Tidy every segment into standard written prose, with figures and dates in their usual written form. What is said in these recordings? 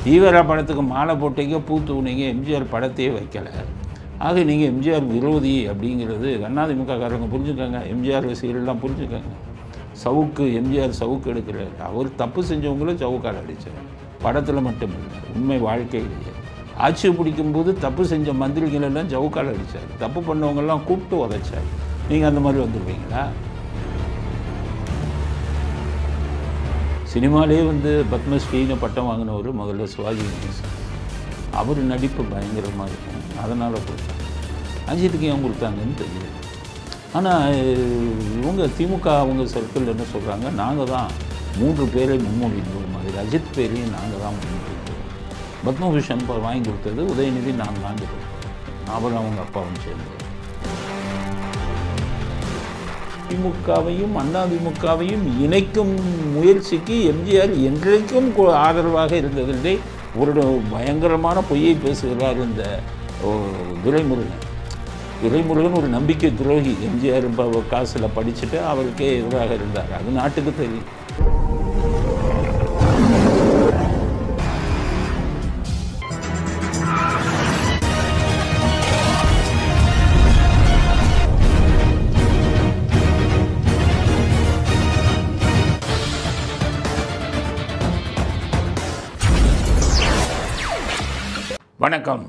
ஈவேரா படத்துக்கு மாலை போட்டீங்க, பூ தூணிங்க, எம்ஜிஆர் படத்தையே வைக்கலை. ஆக நீங்கள் எம்ஜிஆர் விரோதி அப்படிங்கிறது அதிமுககாரங்க புரிஞ்சுக்கோங்க, எம்ஜிஆர் ரசிகர்கள்லாம் புரிஞ்சுக்கோங்க. சவுக்கு எம்ஜிஆர் சவுக்கு எடுக்கிறார். அவர் தப்பு செஞ்சவங்களும் சவுக்கால் அடித்தார். படத்தில் மட்டும் இல்லை, உண்மை வாழ்க்கையிலேயே ஆட்சி பிடிக்கும்போது தப்பு செஞ்ச மந்திரிகளெல்லாம் சவுக்கால் அடித்தார். தப்பு பண்ணவங்கெல்லாம் கூப்பிட்டு உதைச்சார். நீங்கள் அந்த மாதிரி வந்துருவீங்களா? சினிமாலே பத்மஸ்ரீன்னு பட்டம் வாங்கினவர் முதல்ல சிவாஜி கணேசன். அவர் நடிப்பு பயங்கரமாக இருக்கும், அதனால் கொடுத்தாங்க. அஜித்துக்கு ஏன் கொடுத்தாங்கன்னு தெரியல. ஆனால் இவங்க திமுக அவங்க சர்க்கிள் என்ன சொல்கிறாங்க, நாங்கள் தான் 3 பேரை முன்மொழிந்தோம் மாதிரி, அஜித் பேரையும் நாங்கள் தான் முன்மொழிந்தோம். பத்மபூஷன் வாங்கி கொடுத்தது உதயநிதி நாங்கள் வாங்கிட்டோம், அவர் அவங்க அப்பாவும் சேர்ந்து. திமுகவையும் அதிமுகவையும் இணைக்கும் முயற்சிக்கு எம்ஜிஆர் என்றைக்கும் ஆதரவாக இருந்ததில்லை. ஒரு பயங்கரமான பொய்யை பேசுகிறார் இந்த துரைமுருகன். துரைமுருகன் ஒரு நம்பிக்கை துரோகி. எம்ஜிஆர் காசில் படிச்சுட்டு அவருக்கே எதிராக இருந்தார். அது நாட்டுக்கு தெரியும். வணக்கம்.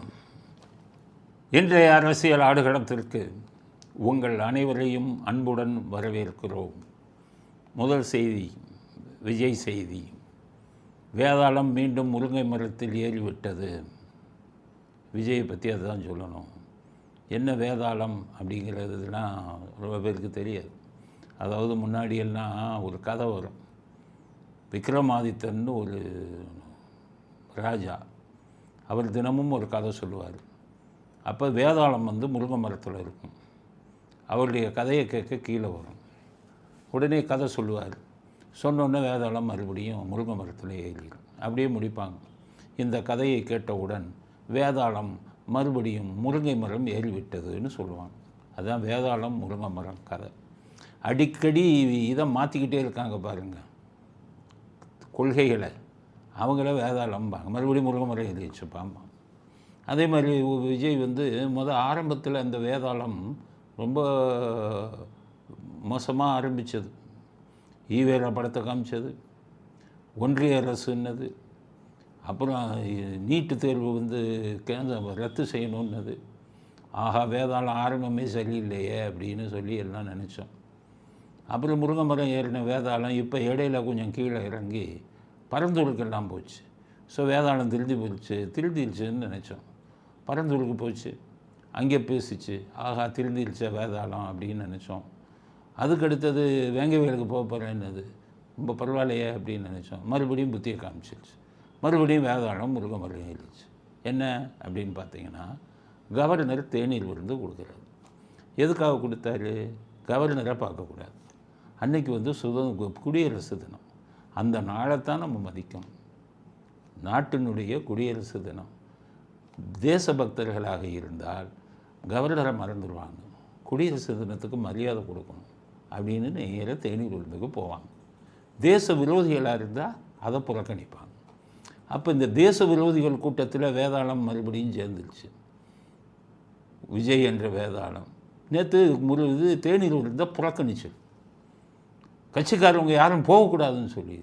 இன்றைய அரசியல் ஆடுகளத்திற்கு உங்கள் அனைவரையும் அன்புடன் வரவேற்கிறோம். முதல் செய்தி, விஜய் செய்தி. வேதாளம் மீண்டும் முருங்கை மரத்தில் ஏறிவிட்டது. விஜயை பற்றி அதுதான் சொல்லணும். என்ன வேதாளம் அப்படிங்கிறதுலாம் ரொம்ப பேருக்கு தெரியாது. அதாவது முன்னாடியெல்லாம் ஒரு கதை வரும். விக்ரமாதித்தன்னு ஒரு ராஜா, அவர் தினமும் ஒரு கதை சொல்லுவார். அப்போ வேதாளம் முருங்கை மரத்தில் இருக்கும். அவருடைய கதையை கேட்க கீழே வரும். உடனே கதை சொல்லுவார். சொன்னோன்னே வேதாளம் மறுபடியும் முருங்கை மரத்தில் ஏறிடும். அப்படியே முடிப்பாங்க. இந்த கதையை கேட்டவுடன் வேதாளம் மறுபடியும் முருங்கை மரம் ஏறிவிட்டதுன்னு சொல்லுவாங்க. அதுதான் வேதாளம் முருங்கை மரம் கதை. அடிக்கடி இதை மாற்றிக்கிட்டே இருக்காங்க பாருங்கள், கொள்கைகளை. அவங்கள வேதாளம்பாங்க, மறுபடியும் முருங்கை மரம் ஏறி வச்சுப்பாங்க. அதே மாதிரி விஜய் ஆரம்பத்தில் அந்த வேதாளம் ரொம்ப மோசமாக ஆரம்பித்தது. ஈவேரா படத்தை காமிச்சது, ஒன்றிய அரசுன்னது, அப்புறம் நீட்டு தேர்வு ரத்து செய்யணுன்னது. ஆஹா, வேதாளம் ஆரம்பமே சரியில்லையே அப்படின்னு சொல்லி எல்லாம் நினச்சோம். அப்புறம் முருங்கை மரம் ஏறின வேதாளம் இப்போ இடையில கொஞ்சம் கீழே இறங்கி பரந்தூருக்கெல்லாம் போச்சு. ஸோ வேதாளம் திருந்திருச்சுன்னு நினச்சோம். பரந்தூருக்கு போச்சு, அங்கே பேசிச்சு. ஆஹா, திருந்திருச்ச வேதாளம் அப்படின்னு நினச்சோம். அதுக்கடுத்தது வேங்கவேலுக்கு போக போகிறேன்னது, ரொம்ப பரவாயில்லையே அப்படின்னு நினச்சோம். மறுபடியும் புத்தியை காமிச்சிருச்சு. மறுபடியும் வேதாளம் முருங்கை மரம் ஏறிச்சு. என்ன அப்படின்னு பார்த்தீங்கன்னா, கவர்னர் தேநீர் விருந்து கொடுக்குறாரு. எதுக்காக கொடுத்தாரு? கவர்னரை பார்க்கக்கூடாது. அன்றைக்கி குடியரசு தினம். அந்த நாளைத்தான் நம்ம மதிக்கணும். நாட்டினுடைய குடியரசு தினம். தேசபக்தர்களாக இருந்தால் கவர்னரை மறந்துடுவாங்க. குடியரசு தினத்துக்கு மரியாதை கொடுக்கணும் அப்படின்னு நேராக தேநீர் விருந்துக்கு போவாங்க. தேச விரோதிகளாக இருந்தால் அதை புறக்கணிப்பாங்க. அப்போ இந்த தேச விரோதிகள் கூட்டத்தில் வேதாளம் மறுபடியும் சேர்ந்துருச்சு. விஜய் என்ற வேதாளம் நேற்று தேநீர் விருந்தை புறக்கணிச்சு. கட்சிக்காரவங்க யாரும் போகக்கூடாதுன்னு சொல்லி.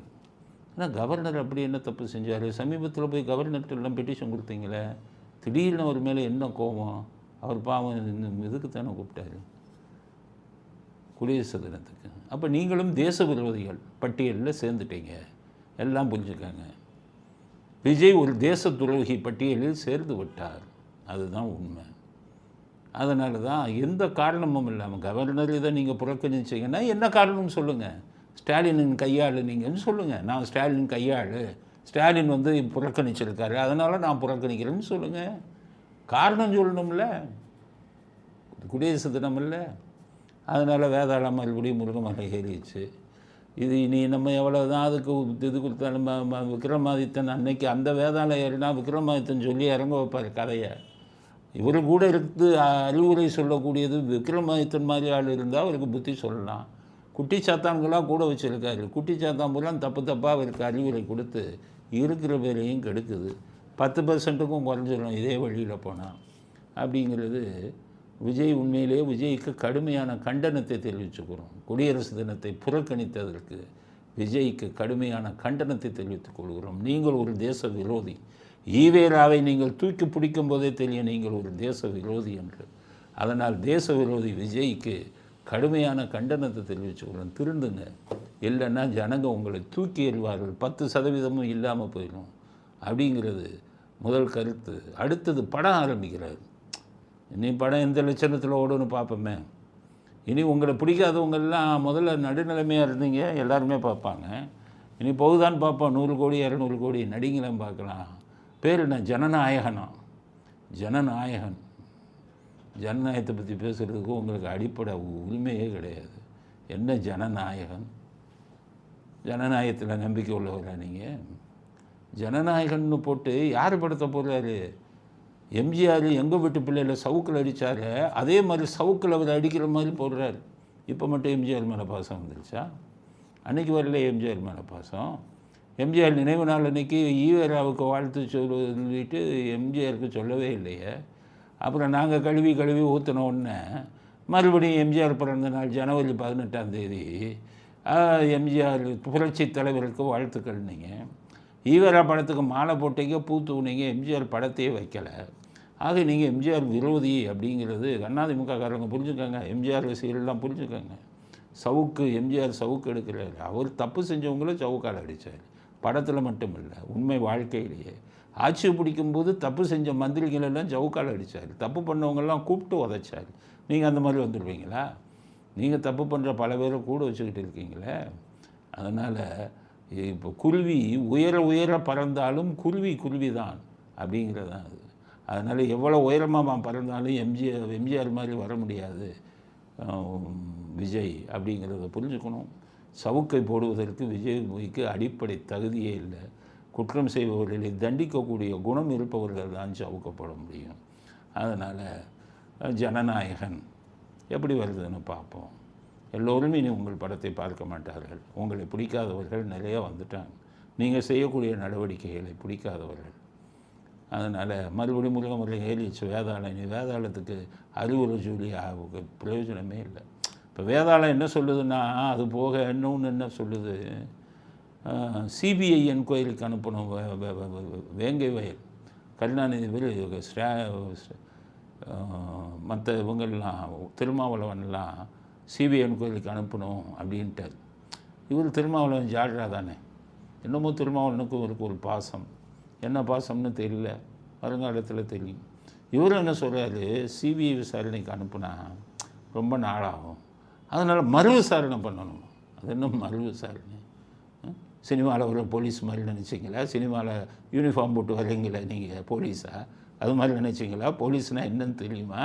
ஆனால் கவர்னர் அப்படி என்ன தப்பு செஞ்சார்? சமீபத்தில் போய் கவர்னர்கிட்டலாம் பெட்டிஷன் கொடுத்தீங்களே, திடீர்னு அவர் மேலே என்ன கோபம்? அவர் பாவம் இதுக்கு தானே கூப்பிட்டாரு, குடியரசு தினத்துக்கு. அப்போ நீங்களும் தேச விரோதிகள் பட்டியலில் சேர்ந்துட்டீங்க. எல்லாம் புரிஞ்சுக்காங்க. விஜய் ஒரு தேச துரோகி பட்டியலில் சேர்ந்து விட்டார். அதுதான் உண்மை. அதனால தான் எந்த காரணமும் இல்லாமல் கவர்னர் இதை நீங்கள் புறக்கணிச்சிங்கன்னா என்ன காரணம்னு சொல்லுங்கள். ஸ்டாலினின் கையாள் நீங்கள்னு சொல்லுங்கள். நான் ஸ்டாலின் கையாள், ஸ்டாலின் புறக்கணிச்சிருக்காரு, அதனால் நான் புறக்கணிக்கிறேன்னு சொல்லுங்கள். காரணம் சொல்லணும்ல. குடியரசு தினம் இல்லை, அதனால் வேதாளம் மறுபடியும் முருங்கை மரம் ஏறிச்சு. இது இனி நம்ம எவ்வளோ தான் அதுக்கு இது கொடுத்தா நம்ம விக்ரமாதித்தன் அன்னைக்கு அந்த வேதாளம் ஏறினா விக்ரமாதித்தன் சொல்லி இறங்க வைப்பார் கதையை. இவர் கூட இருந்து அறிவுரை சொல்லக்கூடியது விக்ரமாதித்தன் மாதிரி ஆள் இருந்தால் அவருக்கு புத்தி சொல்லலாம். குட்டி சாத்தான்களாக கூட வச்சுருக்காரு. குட்டி சாத்தான் பூரா தப்பு தப்பாக அவருக்கு அறிவுரை கொடுத்து இருக்கிற பேரையும் கெடுக்குது. 10% குறைஞ்சிடும் இதே வழியில் போனால் அப்படிங்கிறது. விஜய் உண்மையிலே விஜய்க்கு கடுமையான கண்டனத்தை தெரிவிச்சுக்கிறோம். குடியரசு தினத்தை புறக்கணித்ததற்கு விஜய்க்கு கடுமையான கண்டனத்தை தெரிவித்துக் கொள்கிறோம். நீங்கள் ஒரு தேச விரோதி. ஈவேராவை நீங்கள் தூக்கி பிடிக்கும் போதே தெரியும் நீங்கள் ஒரு தேச விரோதி என்று. அதனால் தேச விரோதி விஜய்க்கு கடுமையான கண்டனத்தை தெரிவிச்சுக்கிறோம். திருந்துங்க, இல்லைன்னா ஜனங்க உங்களை தூக்கி எறிவார்கள். 10% இல்லாமல் போயிடும் அப்படிங்கிறது முதல் கருத்து. அடுத்தது படம் ஆரம்பிக்கிறார். இனி படம் எந்த லட்சணத்தில் ஓடுன்னு பார்ப்போமே. இனி உங்களை பிடிக்காதவங்கெல்லாம் முதல்ல நடுநிலைமையாக இருந்தீங்க, எல்லாருமே பார்ப்பாங்க. இனி போகுதான்னு பார்ப்போம். 100 கோடி 200 கோடி நடிகலாம் பார்க்கலாம். பேர் என்ன? ஜனநாயகனா? ஜனநாயகன். ஜனநாயகத்தை பற்றி பேசுகிறதுக்கு உங்களுக்கு அடிப்படை உரிமையே கிடையாது. என்ன ஜனநாயகன்? ஜனநாயகத்தில் நம்பிக்கை உள்ளவரா நீங்கள்? ஜனநாயகன்னு போட்டு யார் படுத்த போகிறாரு? எம்ஜிஆர் எங்கள் வீட்டு பிள்ளையில் சவுக்கில் அடித்தார், அதே மாதிரி சவுக்கில் அவர் அடிக்கிற மாதிரி போடுறாரு. இப்போ மட்டும் எம்ஜிஆர் மேலே பாசம் வந்துருச்சா? அன்றைக்கி வரல எம்ஜிஆர் மேலே பாசம். எம்ஜிஆர் நினைவு நாள் அன்றைக்கி ஈவேராவுக்கு வாழ்த்து சொல்லிட்டு எம்ஜிஆருக்கு சொல்லவே இல்லையே. அப்புறம் நாங்கள் கழுவி ஊற்றின உடனே மறுபடியும் எம்ஜிஆர் பிறந்த நாள் ஜனவரி 18ஆம் தேதி எம்ஜிஆர் புரட்சி தலைவருக்கு வாழ்த்துக்கள். நீங்கள் ஈவேரா படத்துக்கு மாலை போட்டீங்க, பூ தூணிங்க, எம்ஜிஆர் படத்தையே வைக்கலை. ஆக நீங்கள் எம்ஜிஆர் விரோதி அப்படிங்கிறது அதிமுககாரங்க புரிஞ்சுக்கோங்க. எம்ஜிஆர் ரசிகர்கள்லாம் புரிஞ்சுக்கோங்க. சவுக்கு எம்ஜிஆர் சவுக்கு எடுக்கிறார். அவர் தப்பு செஞ்சவங்கள சவுக்கால் அடித்தார். படத்தில் மட்டும் இல்லை, உண்மை வாழ்க்கையிலேயே. ஆட்சி பிடிக்கும்போது தப்பு செஞ்ச மந்திரிகளெல்லாம் சவுக்கால் அடித்தார். தப்பு பண்ணவங்கெல்லாம் கூப்பிட்டு உதைச்சார். நீங்கள் அந்த மாதிரி வந்துடுவீங்களா? நீங்கள் தப்பு பண்ணுற பல பேரை கூட வச்சுக்கிட்டு இருக்கீங்களே. அதனால் இப்போ குருவி உயர பறந்தாலும் குருவி தான் அப்படிங்கிறது தான் அது. அதனால் எவ்வளோ உயரமாக பறந்தாலும் எம்ஜிஆர் மாதிரி வர முடியாது விஜய் அப்படிங்கிறத புரிஞ்சுக்கணும். சவுக்கை போடுவதற்கு விஜய்க்கு அடிப்படை தகுதியே இல்லை. குற்றம் செய்பவர்களை தண்டிக்கக்கூடிய குணம் இருப்பவர்கள் தான் சவுக்கப்பட முடியும். அதனால் ஜனநாயகன் எப்படி வருதுன்னு பார்ப்போம். எல்லோரும் இனி உங்கள் படத்தை பார்க்க மாட்டார்கள். உங்களை பிடிக்காதவர்கள் நிறைய வந்துட்டாங்க. நீங்கள் செய்யக்கூடிய நடவடிக்கைகளை பிடிக்காதவர்கள். அதனால் மறுபடியும் முருகமுறை ஏறிச்சு வேதாளம். இனி வேதாளத்துக்கு அறிவுரை சொல்லி பிரயோஜனமே இல்லை. இப்போ வேதாளம் என்ன சொல்லுதுன்னா, அது போக இன்னொன்று என்ன சொல்லுது, சிபிஐ என்கொயரிக்கு அனுப்பணும். வேங்கை வயல் கருணாநிதி மற்ற இவங்கெல்லாம் திருமாவளவன்லாம் சிபிஐ என்கொயரிக்கு அனுப்பணும் அப்படின்ட்டார். இவர் திருமாவளவன் ஜாடுறா தானே. என்னமோ திருமாவளவனுக்கும் இவருக்கு ஒரு பாசம். என்ன பாசம்னு தெரியல, வருங்காலத்தில் தெரியும். இவரும் என்ன சொல்கிறாரு, சிபிஐ விசாரணைக்கு அனுப்புனா ரொம்ப நாளாகும், அதனால் மறு விசாரணை பண்ணணும். அது என்ன மறு விசாரணை? சினிமாவில் ஒரு போலீஸ் மாதிரி நினச்சிங்களா? சினிமாவில் யூனிஃபார்ம் போட்டு வரீங்களா நீங்கள் போலீஸாக? அது மாதிரி நினச்சிங்களா? போலீஸ்னால் என்னன்னு தெரியுமா?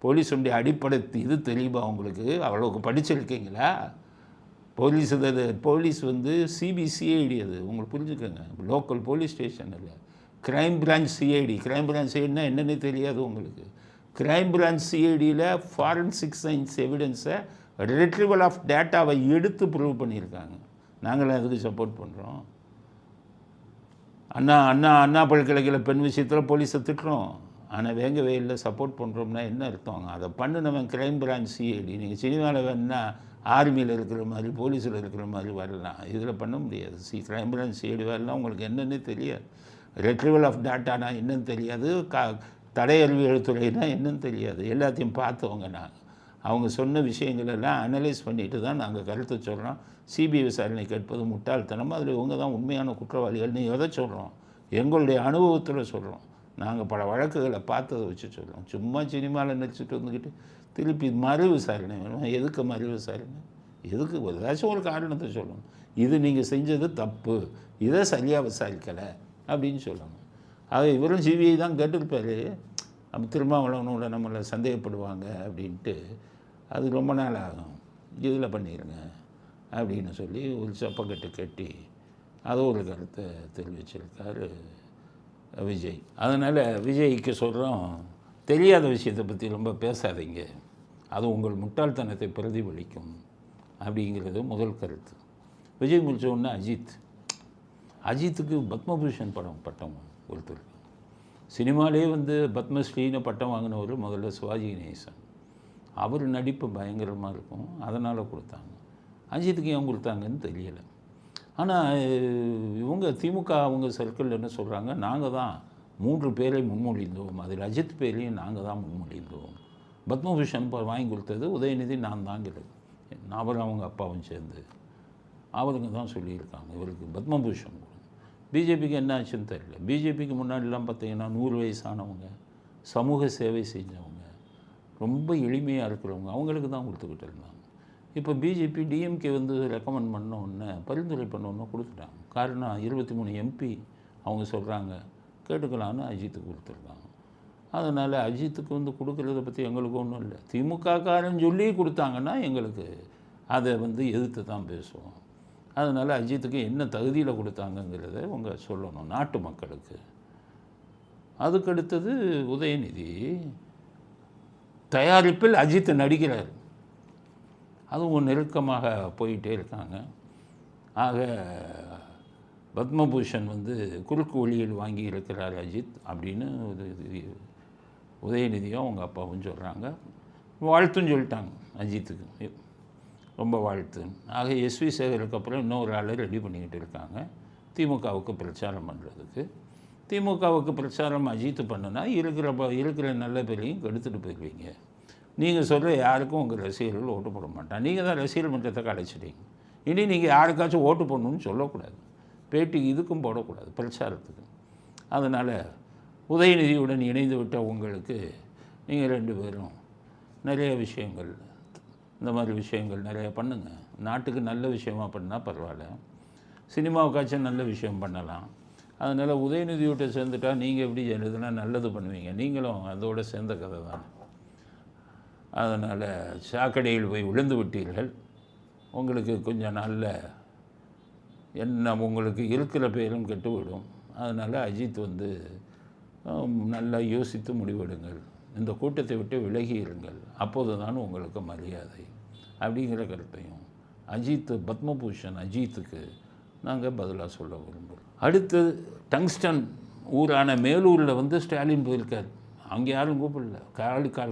போலீஸுடைய அடிப்படை இது தெரியுமா உங்களுக்கு? அவ்வளோக்கு படிச்சிருக்கீங்களா? போலீஸ் வந்து சிபிசிஐடி, அது உங்களுக்கு புரிஞ்சுக்கோங்க. லோக்கல் போலீஸ் ஸ்டேஷன் இல்லை, crime branch CID. Crime branch சிஐடினா என்னென்னு தெரியாது உங்களுக்கு. க்ரைம் பிரான்ச் சிஐடியில் ஃபாரன்சிக் சயின்ஸ் எவிடன்ஸை ரிட்ரிவல் ஆஃப் டேட்டாவை எடுத்து ப்ரூவ் பண்ணியிருக்காங்க. நாங்களும் அதுக்கு சப்போர்ட் பண்ணுறோம். அண்ணா பல்கலைக்கழக பெண் விஷயத்தில் போலீஸை திட்டுறோம், ஆனால் வேங்க வெயிலில் சப்போர்ட் பண்ணுறோம்னா என்ன அர்த்தம்? அதை பண்ணினவன் க்ரைம் பிரான்ச் சிஐடி. நீங்கள் சினிமாவில் வேணுன்னா ஆர்மியில் இருக்கிற மாதிரி போலீஸில் இருக்கிற மாதிரி வரலாம், இதில் பண்ண முடியாது. க்ரைம் பிரான்ச் சிஐடி வரலாம். உங்களுக்கு என்னென்னு தெரியாது. ரெட்ரிவல் ஆஃப் டேட்டானா என்னன்னு தெரியாது. தடையறிவியல் துறைனா என்னன்னு தெரியாது. எல்லாத்தையும் பார்த்தவங்க நாங்கள். அவங்க சொன்ன விஷயங்களெல்லாம் அனலைஸ் பண்ணிட்டு தான் நாங்கள் கருத்து சொல்கிறோம். சிபிஐ விசாரணை கேட்பது முட்டாள்தனம். அதில் இவங்க தான் உண்மையான குற்றவாளிகள். நீங்கள் எதை சொல்கிறோம்? எங்களுடைய அனுபவத்தில் சொல்கிறோம். நாங்கள் பல வழக்குகளை பார்த்ததை வச்சு சொல்கிறோம். சும்மா சினிமாவில் நடிச்சுட்டு வந்துக்கிட்டு திருப்பி மறு விசாரணை வேணும். எதுக்கு மறு விசாரணை? எதுக்கு? ஏதாச்சும் ஒரு காரணத்தை சொல்லணும். இது நீங்கள் செஞ்சது தப்பு, இதை சரியாக விசாரிக்கலை அப்படின்னு சொல்லணும். அது இவரும் சிபிஐ தான் கேட்டிருப்பார். நம்ம திருமாவளவனோட நம்மளை சந்தேகப்படுவாங்க அப்படின்ட்டு. அது ரொம்ப நாள் ஆகும், இதில் பண்ணிடுங்க அப்படின்னு சொல்லி ஒரு சப்பக்கட்டு கட்டி அதை ஒரு கருத்தை தெரிவிச்சிருக்காரு விஜய். அதனால் விஜய்க்கு சொல்கிறோம், தெரியாத விஷயத்தை பற்றி ரொம்ப பேசாதீங்க, அது உங்கள் முட்டாள்தனத்தை பிரதிபலிக்கும் அப்படிங்கிறது முதல் கருத்து. விஜய் முடித்த உடனே அஜித்துக்கு பத்மபூஷன் பட்டம் கொடுத்துருக்காங்க. சினிமாலே வந்து பத்மஸ்ரீன்னு பட்டம் வாங்கினவர் முதல்ல சிவாஜி கணேசன். அவர் நடிப்பு பயங்கரமாக இருக்கும், அதனால் கொடுத்தாங்க. அஜித்துக்கு ஏன் கொடுத்தாங்கன்னு தெரியலை. ஆனால் இவங்க திமுக அவங்க சர்க்கிள் என்ன சொல்கிறாங்க, நாங்கள் தான் 3 பேரை முன்மொழிந்தோம், அதில் அஜித் பேரையும் நாங்கள் தான் முன்மொழிந்தோம். பத்மபூஷன் வாங்கி கொடுத்தது உதயநிதி நான் தாங்கிறது. அவரும் அவங்க அப்பாவும் சேர்ந்து அவருங்க தான் சொல்லியிருக்காங்க இவருக்கு பத்மபூஷன். பிஜேபிக்கு என்ன ஆச்சுன்னு தெரியல. பிஜேபிக்கு முன்னாடிலாம் பார்த்திங்கன்னா 100 வயசானவங்க, சமூக சேவை செஞ்சவங்க, ரொம்ப எளிமையாக இருக்கிறவங்க, அவங்களுக்கு தான் கொடுத்துக்கிட்டு இருந்தாங்க. இப்போ பிஜேபி டிஎம்கே வந்து ரெக்கமெண்ட் பண்ண உடனே, பரிந்துரை பண்ண உடனே கொடுத்துட்டாங்க. காரணம் 23 எம்பி அவங்க சொல்கிறாங்க கேட்டுக்கலான்னு அஜித்துக்கு கொடுத்துருக்காங்க. அதனால் அஜித்துக்கு வந்து கொடுக்குறத பற்றி எங்களுக்கு ஒன்றும் இல்லை. திமுககாரன் சொல்லி கொடுத்தாங்கன்னா எங்களுக்கு அதை வந்து எதிர்த்து தான் பேசுவோம். அதனால் அஜித்துக்கு என்ன தகுதியில் கொடுத்தாங்கங்கிறத அவங்க சொல்லணும் நாட்டு மக்களுக்கு. அதுக்கடுத்தது உதயநிதி தயாரிப்பில் அஜித் நடிக்கிறார், அதுவும் நெருக்கமாக போயிட்டே இருக்காங்க. ஆக பத்மபூஷன் வந்து குறுக்கு வழியில் வாங்கி இருக்கிறார் அஜித் அப்படின்னு உதயநிதியும் அவங்க அப்பாவும் சொல்கிறாங்க. வாழ்த்துன்னு சொல்லிட்டாங்க அஜித்துக்கு, ரொம்ப வாழ்த்து. ஆக எஸ்வி சேகருக்கு அப்புறம் இன்னொரு ஆளை ரெடி பண்ணிக்கிட்டு இருக்காங்க திமுகவுக்கு பிரச்சாரம் பண்ணுறதுக்கு. திமுகவுக்கு பிரச்சாரம் அஜித்து பண்ணுனா இருக்கிற நல்ல பேரையும் கெடுத்துட்டு போயிடுவீங்க. நீங்கள் சொல்கிற யாருக்கும் உங்கள் ரசிகர்கள் ஓட்டு போட மாட்டான். நீங்கள் தான் ரசிகர் மன்றத்தை கலைச்சிட்டீங்க. இனி நீங்கள் யாருக்காச்சும் ஓட்டு போடணும்னு சொல்லக்கூடாது, பேட்டிக்கு இதுக்கும் போடக்கூடாது பிரச்சாரத்துக்கு. அதனால் உதயநிதியுடன் இணைந்து விட்ட உங்களுக்கு நீங்கள் 2 பேரும் நிறைய விஷயங்கள், இந்த மாதிரி விஷயங்கள் நிறைய பண்ணுங்கள். நாட்டுக்கு நல்ல விஷயமாக பண்ணால் பரவாயில்ல, சினிமாவுக்காச்சும் நல்ல விஷயம் பண்ணலாம். அதனால் உதயநிதியோட்ட சேர்ந்துட்டால் நீங்கள் எப்படி எதுனா நல்லது பண்ணுவீங்க, நீங்களும் அதோடு சேர்ந்த கதை தான். அதனால் சாக்கடையில் போய் விழுந்து விட்டீர்கள். உங்களுக்கு கொஞ்சம் நல்ல என்ன உங்களுக்கு இருக்கிற பேரும் கெட்டுவிடும். அதனால் அஜித் வந்து நல்லா யோசித்து முடிவெடுங்கள், இந்த கூட்டத்தை விட்டு விலகி இருங்கள், அப்போது தான் உங்களுக்கு மரியாதை அப்படிங்கிற கருத்தையும் பத்மபூஷன் அஜித்துக்கு நாங்கள் பதிலாக சொல்ல விரும்புகிறோம். அடுத்து டங்ஸ்டன் ஊரான மேலூரில் வந்து ஸ்டாலின் போயிருக்கார். அங்கே யாரும் கூப்பிடல.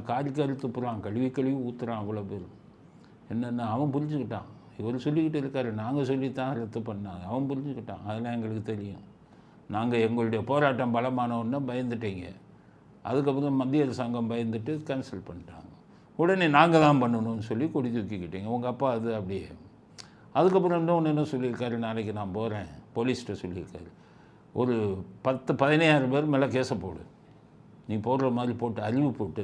காரி துப்புறான், கழுவி ஊற்றுறான் அவ்வளோ பேர். என்னென்ன அவன் புரிஞ்சுக்கிட்டான். இவர் சொல்லிக்கிட்டு இருக்காரு நாங்கள் சொல்லித்தான் ரத்து பண்ணாங்க, அவன் புரிஞ்சுக்கிட்டான். அதெல்லாம் எங்களுக்கு தெரியும். நாங்கள் எங்களுடைய போராட்டம் பலமானோன்னா பயந்துட்டீங்க. அதுக்கப்புறம் மத்திய அரசாங்கம் பயந்துட்டு கேன்சல் பண்ணிட்டாங்க. உடனே நாங்கள் தான் பண்ணணும்னு சொல்லி கொடி தூக்கிக்கிட்டீங்க. உங்கள் அப்பா அது அப்படியே. அதுக்கப்புறம் இன்னொன்று என்ன சொல்லியிருக்காரு, நாளைக்கு நான் போகிறேன் போலீஸ்கிட்ட சொல்லியிருக்காரு, ஒரு 10-15 பேர் மேலே கேஸை போடு, நீ போடுற மாதிரி போட்டு அறிவு போட்டு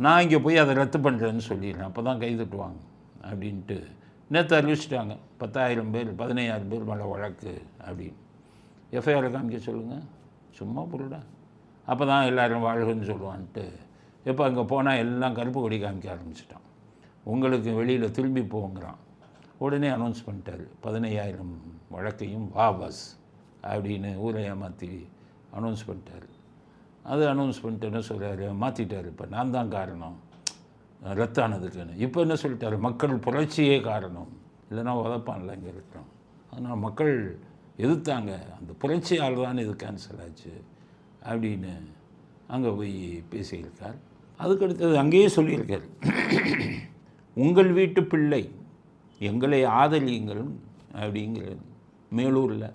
நான் இங்கே போய் அதை ரத்து பண்ணுறேன்னு சொல்லிடுறேன், அப்போ தான் கைதட்டுவாங்க அப்படின்ட்டு நேற்று அறிவிச்சிட்டாங்க. 10,000 பேர் 15,000 பேர் மேலே வழக்கு அப்படின்னு. எஃப்ஐஆரை காமிக்க சொல்லுங்கள், சும்மா பொருடா, அப்போ தான் எல்லோரும் வாழ்கன்னு சொல்லுவான்ட்டு. இப்போ அங்கே போனால் எல்லாம் கருப்பு கொடி காமிக்க ஆரம்பிச்சிட்டான். உங்களுக்கு வெளியில் திரும்பி போங்கிறான். உடனே அனௌன்ஸ் பண்ணிட்டார் 15,000 வழக்கையும் வாபஸ் அப்படின்னு ஊரை ஏமாற்றி அனௌன்ஸ் பண்ணிட்டார். அது அனௌன்ஸ் பண்ணிட்டு என்ன சொல்கிறாரு, மாற்றிட்டார். இப்போ நான் தான் காரணம் ரத்தானதுக்குன்னு. இப்போ என்ன சொல்லிட்டாரு, மக்கள் புரட்சியே காரணம், இல்லைன்னா உதப்பான்ல இங்கே இருக்கிறோம். அதனால் மக்கள் எதிர்த்தாங்க, அந்த புரட்சியால் தான் இது கேன்சல் ஆச்சு அப்படின்னு அங்கே போய் பேசியிருக்கார். அதுக்கடுத்தது அங்கேயே சொல்லியிருக்கார், உங்கள் வீட்டு பிள்ளை எங்களை ஆதரியுங்கள் அப்படிங்கிறது. மேலூரில்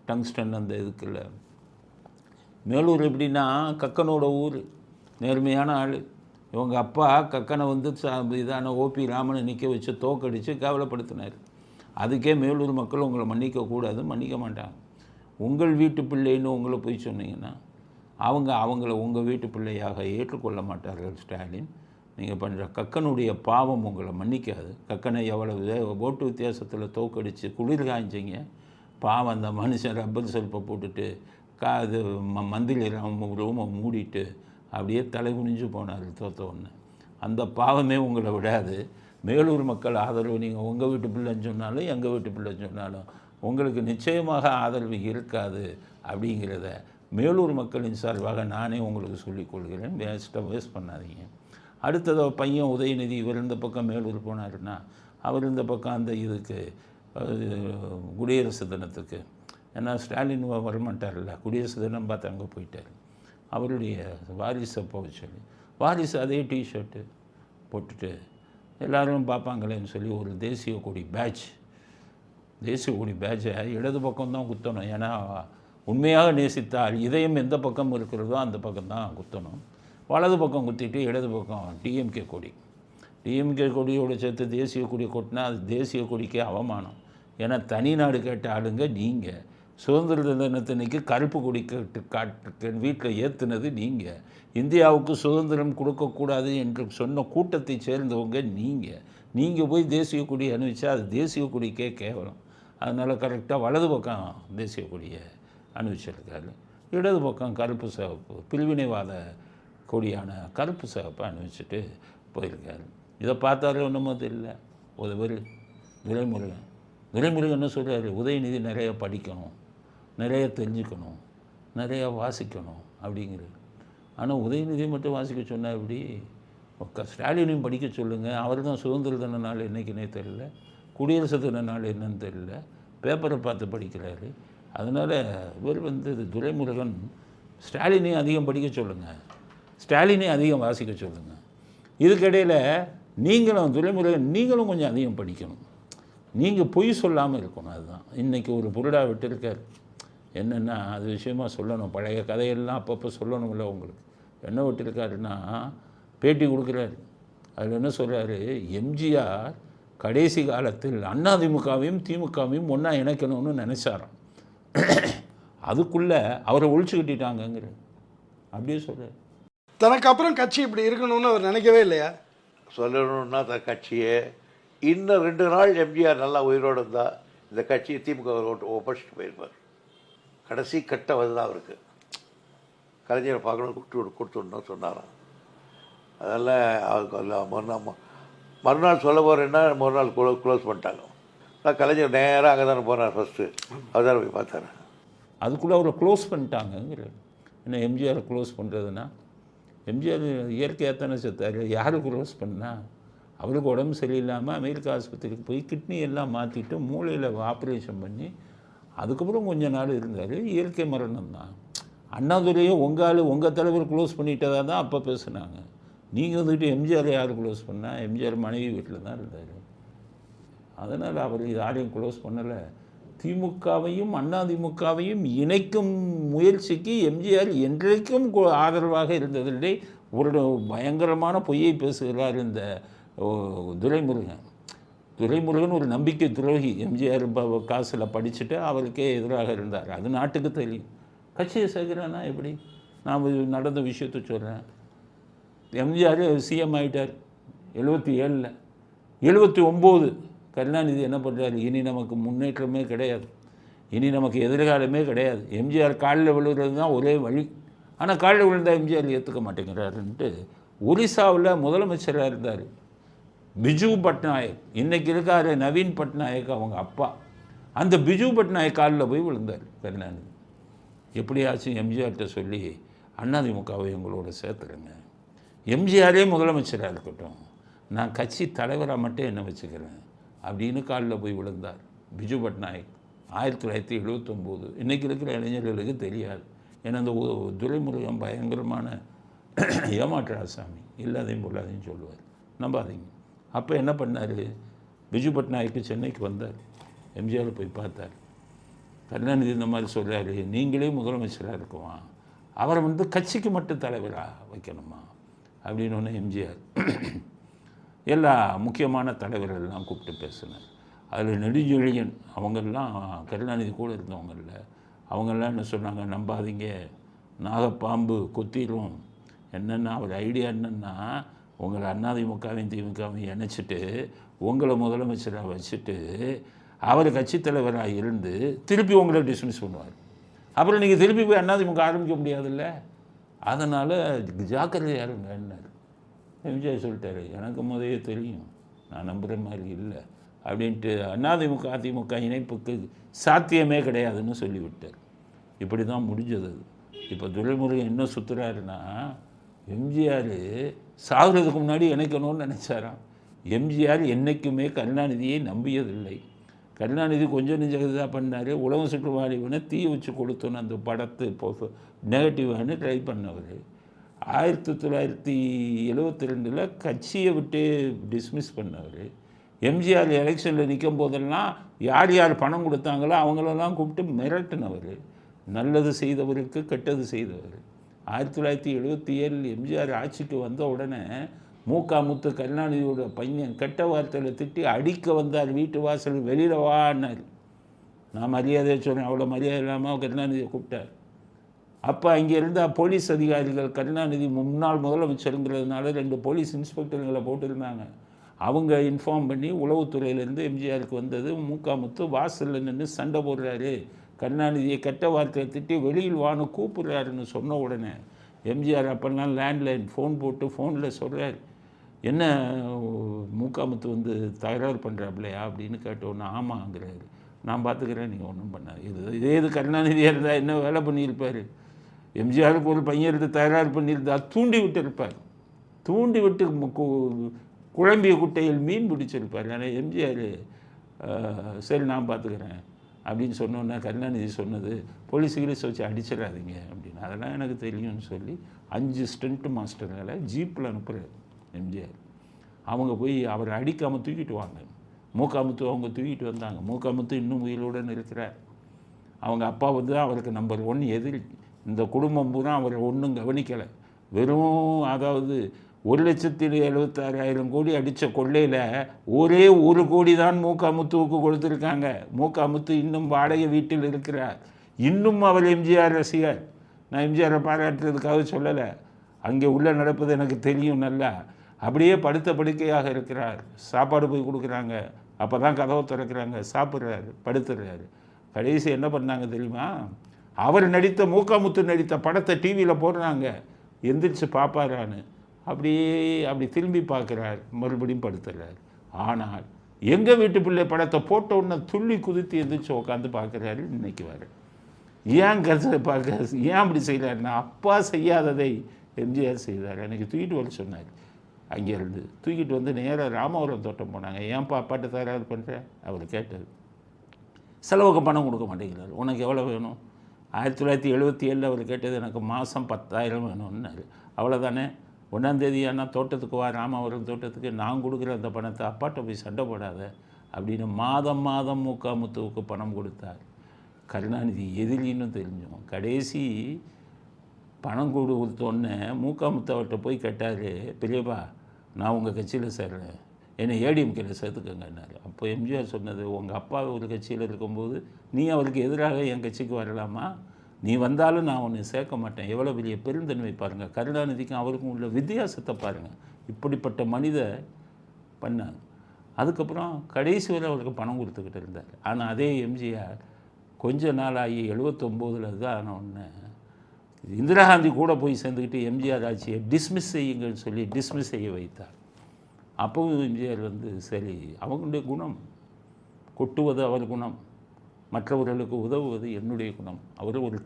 டங்ஸ்டன் அந்த இதுக்குள்ள மேலூர் எப்படின்னா கக்கனோட ஊர், நேர்மையான ஆள். இவங்க அப்பா கக்கனை வந்து இதான ஓபி ராமனை நிற்க வச்சு தோக்கடித்து கேவலப்படுத்தினார். அதுக்கே மேலூர் மக்கள் உங்களை மன்னிக்கக்கூடாது, மன்னிக்க மாட்டாங்க. உங்கள் வீட்டு பிள்ளைன்னு உங்களை போய் சொன்னீங்கன்னா அவங்கள உங்கள் வீட்டு பிள்ளையாக ஏற்றுக்கொள்ள மாட்டார்கள் ஸ்டாலின். நீங்கள் பண்ணுற கக்கனுடைய பாவம் உங்களை மன்னிக்காது. கக்கனை எவ்வளவு ஓட்டு வித்தியாசத்தில் தோக்கடித்து குளிர் காய்ச்சிங்க. பாவம் அந்த மனுஷன் ரப்பர் செல்ப்பை போட்டுட்டு இது மந்திரி ரூமை மூடிட்டு அப்படியே தலை குனிஞ்சு போனார் தோற்ற ஒன்று. அந்த பாவமே உங்களை விடாது. மேலூர் மக்கள் ஆதரவு நீங்கள் உங்கள் வீட்டு பிள்ளைன்னு சொன்னாலும் எங்கள் வீட்டு பிள்ளைன்னு சொன்னாலும் உங்களுக்கு நிச்சயமாக ஆதரவு இருக்காது அப்படிங்கிறத மேலூர் மக்களின் சார்பாக நானே உங்களுக்கு சொல்லிக்கொள்கிறேன். வேஸ்ட் பண்ணாதீங்க. அடுத்தது பையன் உதயநிதி இவர் இந்த பக்கம் மேலூர் போனாருன்னா அவர் இந்த பக்கம் அந்த இதுக்கு குடியரசு தினத்துக்கு ஏன்னா ஸ்டாலின் வரமாட்டார்ல, குடியரசு தினம் பார்த்து அங்கே போயிட்டார். அவருடைய வாரிசை போக சொல்லி, வாரிசு அதே டிஷர்ட்டு போட்டுட்டு எல்லோரும் பார்ப்பாங்களேன்னு சொல்லி ஒரு தேசிய கொடி பேட்ச், தேசிய கொடி பேட்சை இடது பக்கம்தான் குத்தணும். ஏன்னா உண்மையாக நேசித்தால் இதயம் எந்த பக்கம் இருக்கிறதோ அந்த பக்கம் தான் குத்தணும். வலது பக்கம் குத்திட்டு இடது பக்கம் டிஎம்கே கொடி, டிஎம்கே கொடியோடு சேர்த்து தேசிய கொடி கொட்டினா அது தேசிய கொடிக்கே அவமானம். ஏன்னா தனிநாடு கேட்ட ஆளுங்க நீங்கள், சுதந்திர தினத்தன்னைக்கு கருப்பு கொடி காட்டு வீட்டில் ஏற்றுனது நீங்கள், இந்தியாவுக்கு சுதந்திரம் கொடுக்கக்கூடாது என்று சொன்ன கூட்டத்தை சேர்ந்தவங்க நீங்கள் போய் தேசிய கொடி அணிவிச்சா அது தேசிய கொடிக்கே கேவலம். அதனால் கரெக்டாக வலது பக்கம் தேசிய கொடியை அணிவிச்சிருக்காரு, இடது பக்கம் கருப்பு சிவப்பு பிரிவினைவாத கொடியான கருப்பு சிவப்பை அணிவிச்சிட்டு போயிருக்காரு. இதை பார்த்தாரு ஒன்றுமோ தெரியல. ஒரு துரைமுருகன் என்ன சொல்கிறாரு, உதயநிதி நிறைய படிக்கணும், நிறைய தெரிஞ்சுக்கணும், நிறையா வாசிக்கணும் அப்படிங்கிறது. ஆனால் உதயநிதி மட்டும் வாசிக்க சொன்னால் இப்படி ஸ்டாலினையும் படிக்க சொல்லுங்கள். அவர் தான் சுதந்திர தின நாள் என்றைக்குன்னே தெரியல, குடியரசு தின நாள் என்னன்னு தெரியல, பேப்பரை பார்த்து படிக்கிறாரு. அதனால் இவர் துரைமுருகன் ஸ்டாலினையும் அதிகம் படிக்க சொல்லுங்கள், ஸ்டாலினையும் அதிகம் வாசிக்க சொல்லுங்கள். இதுக்கிடையில் துரைமுருகன் நீங்களும் கொஞ்சம் அதிகம் படிக்கணும். நீங்கள் பொய் சொல்லாமல் இருக்கணும். அதுதான் இன்றைக்கி ஒரு புருடா விட்டுருக்கார். என்னென்னா அது விஷயமா சொல்லணும், பழைய கதையெல்லாம் அப்பப்போ சொல்லணும்ல. உங்களுக்கு என்ன விட்டுருக்காருன்னா பேட்டி கொடுக்குறாரு. அதில் என்ன சொல்கிறாரு, எம்ஜிஆர் கடைசி காலத்தில் அதிமுகவையும் திமுகவையும் ஒன்றா இணைக்கணும்னு நினச்சாராம். அதுக்குள்ளே அவரை ஒழிச்சு கட்டிட்டாங்கங்கிற அப்படியே சொல்கிறார். தனக்கு அப்புறம் கட்சி இப்படி இருக்கணும்னு அவர் நினைக்கவே இல்லையா? சொல்லணும்னா அந்த கட்சியை இன்னும் 2 நாள் எம்ஜிஆர் நல்லா உயிரோடு இருந்தால் இந்த கட்சியை திமுக ஒப்படைச்சிட்டு போயிருப்பார். கடைசி கட்டம் அதுதான் அவருக்கு. கலைஞரை பார்க்கணும், கொடுத்துடணும் சொன்னாராம். அதெல்லாம் அவருக்கு மறுநாள் சொல்ல போகிறேன்னா மறுநாள் க்ளோஸ் பண்ணிட்டாங்க. நான் கலைஞர் நேராக அங்கே தானே போனார், ஃபஸ்ட்டு அவர் தானே போய் பார்த்தாரு. அதுக்குள்ளே அவரை க்ளோஸ் பண்ணிட்டாங்கங்கிற. என்ன எம்ஜிஆரை க்ளோஸ் பண்ணுறதுன்னா, எம்ஜிஆர் இயற்கையாக தானே செத்தார். யார் க்ளோஸ் பண்ணால், அவருக்கு உடம்பு சரியில்லாமல் அமெரிக்கா ஆஸ்பத்திரிக்கு போய் கிட்னி எல்லாம் மாற்றிட்டு மூளையில் ஆப்ரேஷன் பண்ணி அதுக்கப்புறம் கொஞ்ச நாள் இருந்தார். இயற்கை மரணம் தான். அண்ணாதுரையை உங்கள் தலைவர் க்ளோஸ் பண்ணிட்டதாக தான் அப்போ பேசுனாங்க. நீங்கள் வந்துட்டு எம்ஜிஆர் யார் க்ளோஸ் பண்ணால், எம்ஜிஆர் மனைவி வீட்டில் தான் இருந்தார். அதனால் அவர் யாரையும் க்ளோஸ் பண்ணலை. திமுகவையும் அதிமுகவையும் இணைக்கும் முயற்சிக்கு எம்ஜிஆர் என்றைக்கும் ஆதரவாக இருந்ததில்லை. ஒரு பயங்கரமான பொய்யை பேசுகிறார் இந்த துரைமுருகன் ஒரு நம்பிக்கை துரோகி. எம்ஜிஆர் காசில் படிச்சுட்டு அவருக்கே எதிராக இருந்தார். அது நாட்டுக்கு தெரியும். கட்சியை சேர்க்குறேன்னா எப்படி? நான் நடந்த விஷயத்தை சொல்கிறேன். எம்ஜிஆர் சிஎம் ஆகிட்டார் 77. 79 கருணாநிதி என்ன பண்ணுறாரு, இனி நமக்கு முன்னேற்றமே கிடையாது, இனி நமக்கு எதிர்காலமே கிடையாது, எம்ஜிஆர் காலில் விழுகிறது தான் ஒரே வழி. ஆனால் காலில் விழுந்தால் எம்ஜிஆர் ஏற்றுக்க மாட்டேங்கிறாருன்ட்டு ஒரிசாவில் முதலமைச்சராக இருந்தார் பிஜு பட்நாயக். இன்றைக்கி இருக்கார் நவீன் பட்நாயக் அவங்க அப்பா. அந்த பிஜு பட்நாயக் காலில் போய் விழுந்தார் கருணாநிதி. எப்படியாச்சும் எம்ஜிஆர்கிட்ட சொல்லி அதிமுகவை எங்களோட சேர்த்துருங்க, எம்ஜிஆரே முதலமைச்சராக இருக்கட்டும், நான் கட்சி தலைவராக மட்டும் என்ன வச்சுக்கிறேன் அப்படின்னு காலில் போய் விழுந்தார் பிஜு பட்நாயக் 1979. இன்றைக்கி இருக்கிற இளைஞர்களுக்கு தெரியாது. ஏன்னா அந்த துரைமுருகன் பயங்கரமான ஏமாற்று ஆசாமி, இல்லாதையும் பொல்லாதையும் சொல்லுவார், நம்பாதீங்க. அப்போ என்ன பண்ணார், பிஜு பட்நாயக்கு சென்னைக்கு வந்தார், எம்ஜிஆர் போய் பார்த்தார். கருணாநிதி இந்த மாதிரி சொல்கிறாரு, நீங்களே முதலமைச்சராக இருக்குமா, அவரை கட்சிக்கு மட்டும் தலைவராக வைக்கணுமா அப்படின்னு ஒன்று எம்ஜிஆர் எல்லா முக்கியமான தலைவர்கள்லாம் கூப்பிட்டு பேசினார். அதில் நெடுஞ்செழியன் அவங்கெல்லாம் கருணாநிதி கூட இருந்தவங்களில் அவங்கெல்லாம் என்ன சொன்னாங்க, நம்பாதீங்க, நாகப்பாம்பு கொத்திரும். என்னென்னா அவர் ஐடியா என்னென்னா, உங்களை அதிமுகவையும் திமுகவையும் இணைச்சிட்டு உங்களை முதலமைச்சராக வச்சுட்டு அவர் கட்சி தலைவராக இருந்து திருப்பி உங்களை டிஸ்மிஸ் பண்ணுவார். அப்புறம் நீங்கள் திருப்பி போய் அதிமுக ஆரம்பிக்க முடியாதுல்ல, அதனால் ஜாக்கிரதையாக இருங்கன்னார். எம்ஜிஆர் சொல்லிட்டாரு, எனக்கு முதலே தெரியும், நான் நம்புகிற மாதிரி இல்லை அப்படின்ட்டு அதிமுக இணைப்புக்கு சாத்தியமே கிடையாதுன்னு சொல்லிவிட்டார். இப்படி தான் முடிஞ்சது அது. இப்போ துரைமுருகன் என்ன சுற்றுறாருன்னா, எம்ஜிஆர் சாகிறதுக்கு முன்னாடி இணைக்கணும்னு நினச்சாராம். எம்ஜிஆர் என்றைக்குமே கருணாநிதியை நம்பியதில்லை. கருணாநிதி கொஞ்சம் நெஞ்சம் இதாக பண்ணார். உலகம் சுற்றுவாளிவனை தீ வச்சு கொளுத்தணும் அந்த படத்து நெகட்டிவானு ட்ரை பண்ணவர். 1972 கட்சியை விட்டு டிஸ்மிஸ் பண்ணவர். எம்ஜிஆர் எலெக்ஷனில் நிற்கும் போதெல்லாம் யார் யார் பணம் கொடுத்தாங்களோ அவங்களெல்லாம் கூப்பிட்டு மிரட்டினவர். நல்லது செய்தவருக்கு கெட்டது செய்தவர். 1977 எம்ஜிஆர் ஆட்சிக்கு வந்த உடனே மூக்காமுத்து கருணாநிதியோட பையன் கெட்ட வார்த்தையில் திட்டி அடிக்க வந்தார். வீட்டு வாசல் வெளியில் வான்னார். நான் மரியாதையை சொன்னேன். அவ்வளோ மரியாதை இல்லாமல் கருணாநிதியை கூப்பிட்டார். அப்போ அங்கே இருந்த போலீஸ் அதிகாரிகள் கருணாநிதி முன்னாள் முதலமைச்சருங்கிறதுனால 2 போலீஸ் இன்ஸ்பெக்டர்களை போட்டிருந்தாங்க. அவங்க இன்ஃபார்ம் பண்ணி உளவுத்துறையிலேருந்து எம்ஜிஆருக்கு வந்தது. மூக்காமுத்து வாசலில் நின்று சண்டை போடுறாரு, கருணாநிதியை கெட்ட வார்த்தையை திட்டி வெளியில் வான்னு கூப்பிடுறாருன்னு சொன்ன உடனே எம்ஜிஆர் அப்போல்லாம் லேண்ட்லைன் ஃபோன் போட்டு ஃபோனில் சொல்கிறார், என்ன மூக்காமுத்து வந்து தகராறு பண்ணுறாப்லையா அப்படின்னு கேட்டோன்னு ஆமாங்கிறாரு. நான் பார்த்துக்கிறேன், நீங்கள் ஒன்றும் பண்ணாது. இதே இது கருணாநிதியாக இருந்தால் என்ன வேலை பண்ணியிருப்பார்? எம்ஜிஆருக்கு ஒரு பையன் எடுத்து தகராறு பண்ணியிருந்தா தூண்டி விட்டு இருப்பார். தூண்டி விட்டு குழம்பிய குட்டையில் மீன் பிடிச்சிருப்பார். ஆனால் எம்ஜிஆர் சரி நான் பார்த்துக்கிறேன் அப்படின்னு சொன்னோன்னா கருணாநிதி சொன்னது போலீஸுகளே வச்சு அடிச்சிடாதீங்க அப்படின்னு. அதெல்லாம் எனக்கு தெரியும்னு சொல்லி 5 ஸ்டண்ட் மாஸ்டர்களை ஜீப்பில் அனுப்புகிறார் எம்ஜிஆர். அவங்க போய் அவரை அடிக்காமல் தூக்கிட்டு வாங்க. மூக்காமுத்து அவங்க தூக்கிட்டு வந்தாங்க. மூக்காமுத்து இன்னும் உயிரோடு இருக்கிறார். அவங்க அப்பா வந்து அவருக்கு நம்பர் 1 எதிரி. இந்த குடும்பம் பூரா அவரை ஒன்றும் கவனிக்கலை. வெறும் அதாவது 1,76,000 கோடி அடித்த கொள்ளையில் ஒரே 1 கோடி தான் மூக்காமுத்துவுக்கு கொடுத்துருக்காங்க. மூக்காமுத்து இன்னும் வாடகை வீட்டில் இருக்கிறார். இன்னும் அவர் எம்ஜிஆர் ரசிகர். நான் எம்ஜிஆரை பாராட்டுறதுக்காக சொல்லலை. அங்கே உள்ள நடப்பது எனக்கு தெரியும் நல்லா. அப்படியே படுத்த படுக்கையாக இருக்கிறார். சாப்பாடு போய் கொடுக்குறாங்க. அப்போ தான் கதவை திறக்கிறாங்க. சாப்பிட்றாரு, படுத்துடுறாரு. கடைசி என்ன பண்ணாங்க தெரியுமா? அவர் நடித்த மூக்காமுத்து நடித்த படத்தை டிவியில் போடுறாங்க. எந்திரிச்சு பார்ப்பாரான்னு அப்படி திரும்பி பார்க்குறார். மறுபடியும் படுத்துறார். ஆனால் எங்கள் வீட்டு பிள்ளை படத்தை போட்ட உடனே துள்ளி குதித்து எந்திரிச்சு உட்காந்து பார்க்குறாரு. இன்னைக்கு வர ஏன் கருத்தை பார்க்க ஏன் அப்படி செய்கிறாருன்னா அப்பா செய்யாததை எம்ஜிஆர் செய்தார். எனக்கு தூக்கிட்டு வர சொன்னார். அங்கேருந்து தூக்கிட்டு வந்து நேராக ராமவரம் தோட்டம் போனாங்க. ஏன்ப்பா அப்பாட்ட தகராறு பண்ணுறேன் அவர் கேட்டது. செலவுக்கு பணம் கொடுக்க மாட்டேங்கிறார். உனக்கு எவ்வளோ வேணும்? 1977 அவர் கேட்டது எனக்கு மாதம் 10,000 வேணும்னாரு. அவ்வளோதானே, 1ஆம் தேதி ஆனால் தோட்டத்துக்கு வா, ராமவரம் தோட்டத்துக்கு, நான் கொடுக்குற அந்த பணத்தை அப்பாட்ட போய் சண்டை போடாத அப்படின்னு மாதம் மாதம் மூக்காமுத்துவுக்கு பணம் கொடுத்தார். கருணாநிதி எதிரின்னு தெரிஞ்சோம். கடைசி பணம் கொடுத்தோன்னே மூக்காமுத்து அவர்கிட்ட போய் கேட்டார், பெரியப்பா நான் உங்கள் கட்சியில் சேர்றேன், என்னை ஏடிஎம்கேல சேர்த்துக்கங்கன்னாரு. அப்போ எம்ஜிஆர் சொன்னது, உங்கள் அப்பா ஒரு கட்சியில் இருக்கும்போது நீ அவருக்கு எதிராக என் கட்சிக்கு வரலாமா? நீ வந்தாலும் நான் உன்னை சேர்க்க மாட்டேன். எவ்வளோ பெரிய பெருந்தன்மை பாருங்கள். கருணாநிதிக்கும் அவருக்கும் உள்ள வித்தியாசத்தை பாருங்கள். இப்படிப்பட்ட மனித பண்ணாங்க. அதுக்கப்புறம் கடைசி வரை அவருக்கு பணம் கொடுத்துக்கிட்டு இருந்தார். ஆனால் அதே எம்ஜிஆர் கொஞ்ச நாள் ஆகி 79 தான் ஆன உடனே இந்திரா காந்தி கூட போய் சேர்ந்துக்கிட்டு எம்ஜிஆர் ஆட்சியை டிஸ்மிஸ் செய்யுங்கன்னு சொல்லி டிஸ்மிஸ் செய்ய வைத்தார். அப்பவும் எம்ஜிஆர் வந்து சரி, அவங்களுடைய குணம், கொட்டுவது அவர் குணம், மற்றவர்களுக்கு உதவுவது என்னுடைய குணம். அவர் ஒரு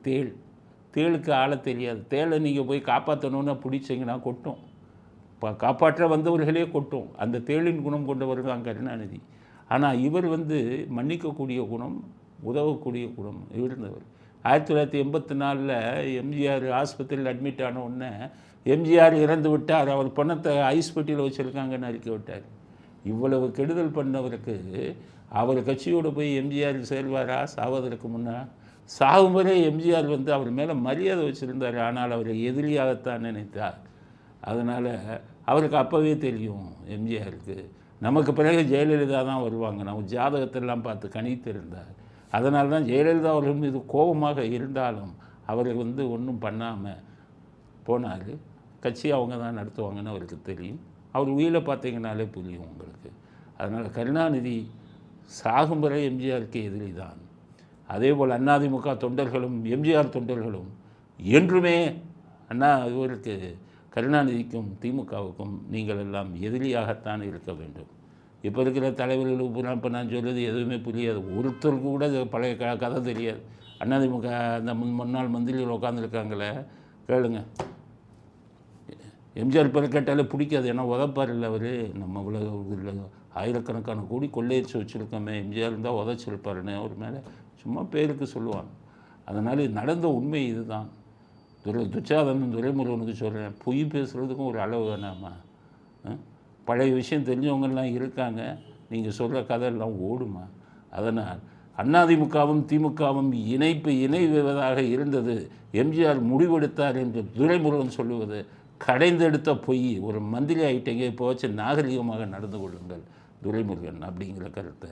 தேளுக்கு ஆள தெரியாது. தேளை நீங்கள் போய் காப்பாற்றணுன்னு பிடிச்சிங்கன்னா கொட்டும். இப்போ காப்பாற்ற வந்தவர்களே கொட்டும். அந்த தேளின் குணம் கொண்டவர் தான் கருணாநிதி. ஆனால் இவர் வந்து மன்னிக்கக்கூடிய குணம், உதவக்கூடிய குணம் இருந்தவர். 1984 எம்ஜிஆர் ஆஸ்பத்திரியில் அட்மிட் ஆன உடனே எம்ஜிஆர் இறந்து விட்டார், அவர் பணத்தை ஐஸ் பெட்டியில் வச்சுருக்காங்கன்னு அறிக்கை விட்டார். இவ்வளவு கெடுதல் பண்ணவருக்கு அவர் கட்சியோடு போய் எம்ஜிஆர் சேர்வாரா? சாவதற்கு முன்னா சாகும் வரை எம்ஜிஆர் வந்து அவர் மேலே மரியாதை வச்சுருந்தார். ஆனால் அவரை எதிரியாகத்தான் நினைத்தார். அதனால் அவருக்கு அப்போவே தெரியும் எம்ஜிஆருக்கு நமக்கு பிறகு ஜெயலலிதா தான் வருவாங்க. நம்ம ஜாதகத்தெல்லாம் பார்த்து கணித்திருந்தார். அதனால தான் ஜெயலலிதா அவர்கள் மீது கோபமாக இருந்தாலும் அவர் வந்து ஒன்றும் பண்ணாமல் போனார். கட்சி அவங்க தான் நடத்துவாங்கன்னு அவருக்கு தெரியும். அவர் உயிரை பார்த்தீங்கன்னாலே புரியும் உங்களுக்கு. அதனால் கருணாநிதி சாகும் வரை எம்ஜிஆருக்கு எதிரி தான். அதே போல் அதிமுக தொண்டர்களும் எம்ஜிஆர் தொண்டர்களும் என்றுமே இவருக்கு கருணாநிதிக்கும் திமுகவுக்கும் நீங்கள் எல்லாம் எதிரியாகத்தான் இருக்க வேண்டும். இப்போ இருக்கிற தலைவர்களுக்கு பூரா இப்போ நான் சொல்கிறது எதுவுமே புரியாது. ஒருத்தருக்கு கூட பழைய கதை தெரியாது. அதிமுக அந்த முன்னாள் மந்திரிகள் உட்காந்துருக்காங்களே, கேளுங்க. எம்ஜிஆர் பேர் கேட்டாலே பிடிக்காது. ஏன்னா உதப்பார் இல்லை அவர். நம்ம ஆயிரக்கணக்கான கோடி கொள்ளையடிச்சு வச்சுருக்கோமே, எம்ஜிஆர் இருந்தால் உதச்சிருப்பாருன்னு அவர் மேலே சும்மா பேருக்கு சொல்லுவாங்க. அதனால் நடந்த உண்மை இதுதான். துச்சாதனன் துரைமுருகனுக்கு சொல்கிறேன், பொய் பேசுகிறதுக்கும் ஒரு அளவு வேணாமா? பழைய விஷயம் தெரிஞ்சவங்கெல்லாம் இருக்காங்க, நீங்கள் சொல்கிற கதையெல்லாம் ஓடுமா? அதனால் அதிமுகவும் திமுகவும் இணைவதாக இருந்தது. எம்ஜிஆர் முடிவெடுத்தார் என்று துரைமுருகன் சொல்லுவது கடைந்தெடுத்த பொய். ஒரு மந்திரி ஆகிட்டீங்க, இப்போ வச்சு நாகரிகமாக நடந்து கொள்ளுங்கள் துரைமுருகன் அப்படிங்கிற கருத்தை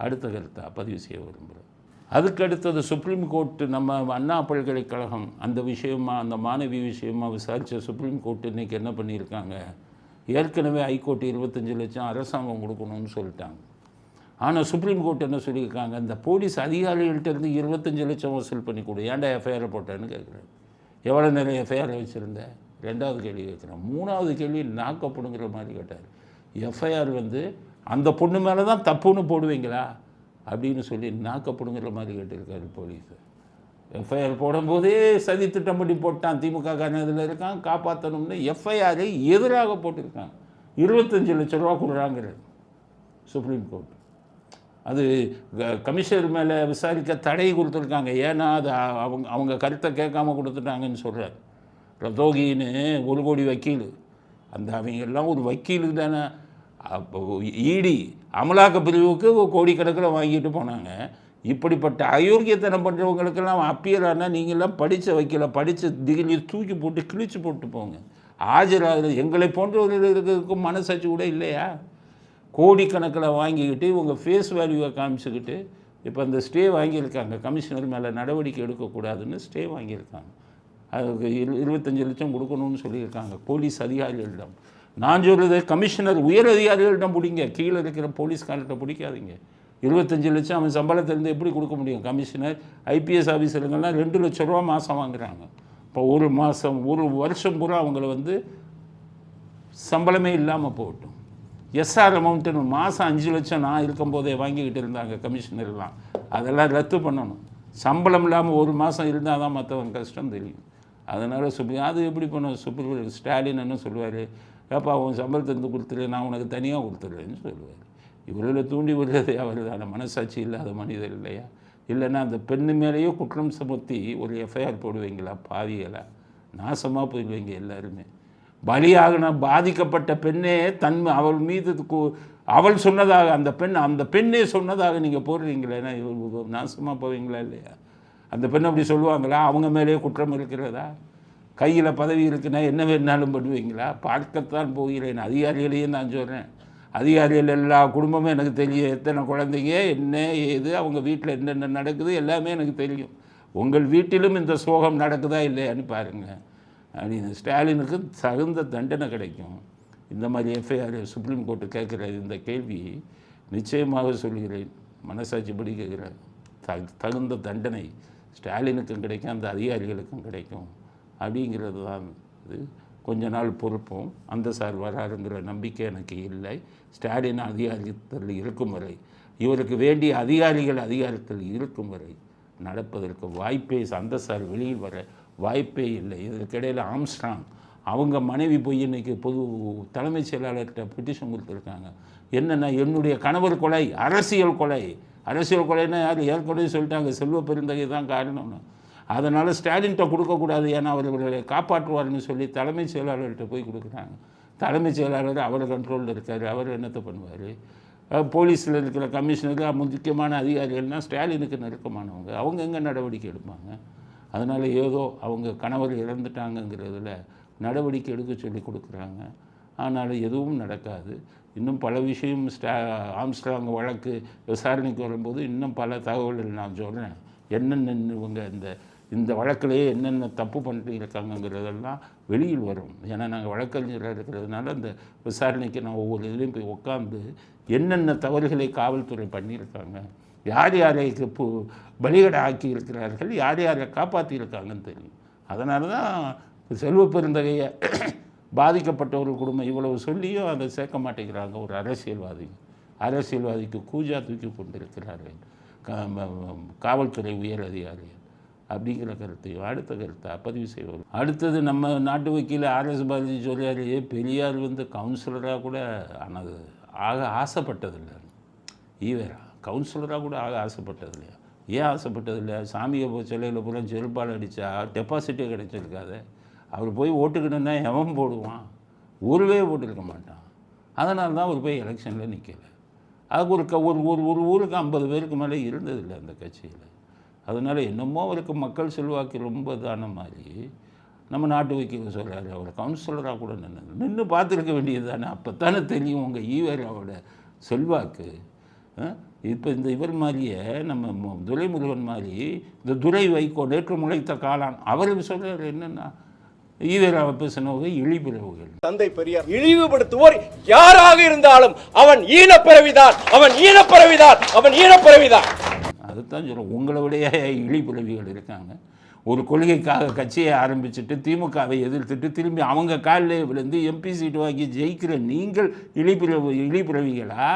அடுத்த கருத்தை பதிவு செய்ய விரும்புகிறேன். அதுக்கு அடுத்தது சுப்ரீம் கோர்ட்டு, நம்ம அண்ணா பல்கலைக்கழகம் அந்த விஷயமா, அந்த மாணவி விஷயமாக விசாரித்த சுப்ரீம் கோர்ட்டு இன்றைக்கி என்ன பண்ணியிருக்காங்க, ஏற்கனவே ஹைகோர்ட் 25 லட்சம் அரசாங்கம் கொடுக்கணும்னு சொல்லிட்டாங்க. ஆனால் சுப்ரீம் கோர்ட் என்ன சொல்லியிருக்காங்க, இந்த போலீஸ் அதிகாரிகள்கிட்டருந்து 25 லட்சம் வசூல் பண்ணி கொடு, ஏன்டா எஃப்ஐஆரை போட்டேன்னு கேட்குறேன். எவ்வளோ நேரம் எஃப்ஐஆரை வச்சுருந்தேன்? 2வது கேள்வி கேட்குறேன். 3வது கேள்வி நாக்கப்படுங்கிற மாதிரி கேட்டார். எஃப்ஐஆர் அந்த பொண்ணு மேலே தான் தப்புன்னு போடுவீங்களா அப்படின்னு சொல்லி நாக்கப்படுங்கிற மாதிரி கேட்டிருக்காரு போலீஸ். எஃப்ஐஆர் போடும்போதே சதி திட்டம் பண்ணி போட்டான், திமுக இதில் இருக்கான், காப்பாற்றணும்னு எஃப்ஐஆரை எதிராக போட்டிருக்காங்க. 25 லட்ச ரூபா கொடுறாங்கிறது சுப்ரீம் கோர்ட். அது கமிஷனர் மேலே விசாரிக்க தடை கொடுத்துருக்காங்க. ஏன்னா அது அவங்க கருத்தை கேட்காம கொடுத்துட்டாங்கன்னு சொல்கிறார். ரத்தோகின்னு 1 கோடி வக்கீல், அந்த அவங்க எல்லாம் ஒரு வக்கீலுக்கு தானே. அப்போ இடி அமலாக்க பிரிவுக்கு கோடிக்கணக்கில் வாங்கிட்டு போனாங்க. இப்படிப்பட்ட அயோக்கியத்தனம் பண்ணுறவங்களுக்கெல்லாம் அப்பியரானா நீங்கள்லாம் படித்த வைக்கல, படித்த டிகிரி தூக்கி போட்டு கிழிச்சு போட்டு போங்க. ஆஜராக எங்களை போன்றவர்களுக்கு மனசாட்சி கூட இல்லையா? கோடிக்கணக்கில் வாங்கிக்கிட்டு இவங்க ஃபேஸ் வேல்யூவை காமிச்சுக்கிட்டு இப்போ அந்த ஸ்டே வாங்கியிருக்காங்க. கமிஷனர் மேலே நடவடிக்கை எடுக்கக்கூடாதுன்னு ஸ்டே வாங்கியிருக்காங்க. அதுக்கு 25 லட்சம் கொடுக்கணும்னு சொல்லியிருக்காங்க போலீஸ் அதிகாரிகளிடம். நான் சொல்கிறது கமிஷனர் உயர் அதிகாரிகளிடம் பிடிங்க, கீழே இருக்கிற போலீஸ்கார்ட்ட பிடிக்காதீங்க. 25 லட்சம் அவன் சம்பளத்திலேருந்து எப்படி கொடுக்க முடியும்? கமிஷனர் ஐபிஎஸ் ஆஃபீஸருங்கெல்லாம் 2 லட்ச ரூபா மாதம் வாங்குகிறாங்க. இப்போ ஒரு வருஷம் பூரா அவங்கள சம்பளமே இல்லாமல் போகட்டும். எஸ்ஆர் அமௌண்ட்டுன்னு மாதம் 5 லட்சம் நான் இருக்கும்போதே வாங்கிக்கிட்டு இருந்தாங்க கமிஷனர்லாம். அதெல்லாம் ரத்து பண்ணணும். சம்பளம் இல்லாமல் ஒரு மாதம் இருந்தால் தான் மற்றவங்க கஷ்டம் தெரியும். அதனால் அது எப்படி பண்ண ஸ்டாலின் என்ன சொல்லுவார், ஏப்பா அவன் சம்பளத்திலிருந்து கொடுத்துரு, நான் உனக்கு தனியாக கொடுத்துட்றேன்னு சொல்லுவார். இவர்களை தூண்டி விடுறதே அவர் தானே, மனசாட்சி இல்லாத மனிதர் இல்லையா? இல்லைன்னா அந்த பெண்ணு மேலேயே குற்றம் சுமத்தி ஒரு எஃப்ஐஆர் போடுவீங்களா? பாவிகளா, நாசமாக போயிடுவீங்க எல்லாருமே. பலியாகின பாதிக்கப்பட்ட பெண்ணே அவள் மீது அவள் சொன்னதாக அந்த பெண்ணே சொன்னதாக நீங்கள் போடுறீங்களேன்னா நாசமாக போவீங்களா இல்லையா? அந்த பெண் அப்படி சொல்லுவாங்களா? அவங்க மேலேயே குற்றம் இருக்கிறதா? கையில் பதவி இருக்குன்னா என்ன வேணாலும் பண்ணுவீங்களா? பார்க்கத்தான் போகிறேன். அதிகாரிகளையே நான் சொல்கிறேன், அதிகாரிகள் எல்லா குடும்பமும் எனக்கு தெரியும். எத்தனை குழந்தைங்க, என்ன ஏது, அவங்க வீட்டில் என்னென்ன நடக்குது எல்லாமே எனக்கு தெரியும். உங்கள் வீட்டிலும் இந்த சோகம் நடக்குதா இல்லையான்னு பாருங்கள். அப்படின்னு ஸ்டாலினுக்கு தகுந்த தண்டனை கிடைக்கும். இந்த மாதிரி எஃப்ஐஆர் சுப்ரீம் கோர்ட்டு கேட்குற இந்த கேள்வி நிச்சயமாக சொல்கிறேன், மனசாட்சிப்படி கேட்குறேன், தகுந்த தண்டனை ஸ்டாலினுக்கும் கிடைக்கும், அந்த அதிகாரிகளுக்கும் கிடைக்கும் அப்படிங்கிறது தான். இது கொஞ்ச நாள் பொறுப்போம். அந்த சார் வராருங்கிற நம்பிக்கை எனக்கு இல்லை. ஸ்டாலின் அதிகாரத்தில் இருக்கும் வரை, இவருக்கு வேண்டிய அதிகாரத்தில் இருக்கும் வரை நடப்பதற்கு வாய்ப்பே, அந்த சார் வெளியில் வர வாய்ப்பே இல்லை. இதற்கிடையில் ஆம்ஸ்ட்ராங் அவங்க மனைவி போய் இன்றைக்கி தலைமைச் செயலாளர்கிட்ட பெட்டிஷன் கொடுத்துருக்காங்க. என்னென்னா, என்னுடைய கணவர் கொலை அரசியல் கொலைன்னா யார் ஏற்கனவே சொல்லிட்டாங்க, செல்வ பெருந்தகை தான் காரணம்னு. அதனால் ஸ்டாலின்கிட்ட கொடுக்கக்கூடாது, ஏன்னா அவர்களை காப்பாற்றுவார்னு சொல்லி தலைமைச் செயலாளர்கிட்ட போய் கொடுக்குறாங்க. தலைமைச் செயலாளர் அவர் கண்ட்ரோலில் இருக்கார், அவர் என்னத்தை பண்ணுவார்? போலீஸில் இருக்கிற கமிஷனர் முக்கியமான அதிகாரிகள்னால் ஸ்டாலினுக்கு நெருக்கமானவங்க, அவங்க எங்கே நடவடிக்கை எடுப்பாங்க? அதனால் ஏதோ அவங்க கணவர் இறந்துட்டாங்கங்கிறதுல நடவடிக்கை எடுக்க சொல்லி கொடுக்குறாங்க. ஆனால் எதுவும் நடக்காது. இன்னும் பல விஷயம் ஆம்ஸ்ட்ராங் வழக்கு விசாரணைக்கு வரும்போது இன்னும் பல தகவல்கள் நான் சொல்கிறேன். என்னென்ன இவங்க இந்த வழக்கிலேயே என்னென்ன தப்பு பண்ணிட்டு இருக்காங்கங்கிறதெல்லாம் வெளியில் வரும். ஏன்னா நாங்கள் வழக்கறிஞராக இருக்கிறதுனால அந்த விசாரணைக்கு நான் ஒவ்வொரு இதுலேயும் போய் உட்காந்து என்னென்ன தவறுகளை காவல்துறை பண்ணியிருக்காங்க, யார் யாரை பலிகடை ஆக்கி இருக்கிறார்கள், யார் யாரை காப்பாற்றியிருக்காங்கன்னு தெரியும். அதனால தான் செல்வ பெருந்தகையை பாதிக்கப்பட்ட ஒரு குடும்பம் இவ்வளவு சொல்லியும் அதை சேர்க்க மாட்டேங்கிறாங்க. ஒரு அரசியல்வாதிக்கு கூஜா தூக்கி கொண்டிருக்கிறார்கள் காவல்துறை உயர் அதிகாரிகள் அப்படிங்கிற கருத்தையும் அடுத்த கருத்தை பதிவு செய்வார். அடுத்தது நம்ம நாட்டு வக்கீல் ஆர்எஸ் பாரதி சொல்கிறாரு, பெரியார் கவுன்சிலராக கூட ஆனது ஆக ஆசைப்பட்டதில்லை. ஈவேரா கவுன்சிலராக கூட ஆக ஆசைப்பட்டது இல்லையா? ஏன் ஆசைப்பட்டது இல்லையா? சாமியை போய் சிலையில் பூரா செருப்பால் அடித்தா டெபாசிட்டே கிடைச்சிருக்காது. அவர் போய் ஓட்டுக்கணுன்னா எவன் போடுவான்? ஊருவே போட்டிருக்க மாட்டான். அதனால தான் அவர் போய் எலெக்ஷனில் நிற்கலை. அதுக்கு ஒரு ஊருக்கு 50 பேருக்கு மேலே இருந்ததில்லை அந்த கட்சியில். அதனால் என்னமோ அவருக்கு மக்கள் செல்வாக்கு ரொம்ப தான மாதிரி நம்ம நாட்டு வைக்க சொல்கிறாரு. அவர் கவுன்சிலராக கூட நின்று பார்த்துருக்க வேண்டியது தானே. அப்போ தானே தெரியும் உங்கள் ஈவேராவோட செல்வாக்கு. இப்போ இந்த இவர் மாதிரியே நம்ம துரைமுருகன் மாதிரி இந்த துரை வைகோ நேற்று முளைத்த காளான் அவர் சொல்கிறார் என்னென்னா ஈவேராவை பேசினவங்க இழிபிறவுகள். தந்தை பெரியார் இழிவுபடுத்துவோர் யாராக இருந்தாலும் அவன் ஈனப்பிறவிதான், அவன் ஈனப்பிறவிதான், அவன் ஈனப்பிறவிதான். அதுதான் சொல்கிறேன். உங்களை விடைய இழிபிறவிகள் இருக்காங்க. ஒரு கொள்கைக்காக கட்சியை ஆரம்பிச்சுட்டு திமுகவை எதிர்த்துட்டு திரும்பி அவங்க காலில் விழுந்து எம்பி சீட்டு வாங்கி ஜெயிக்கிற நீங்கள் இழிபிறவிகளா?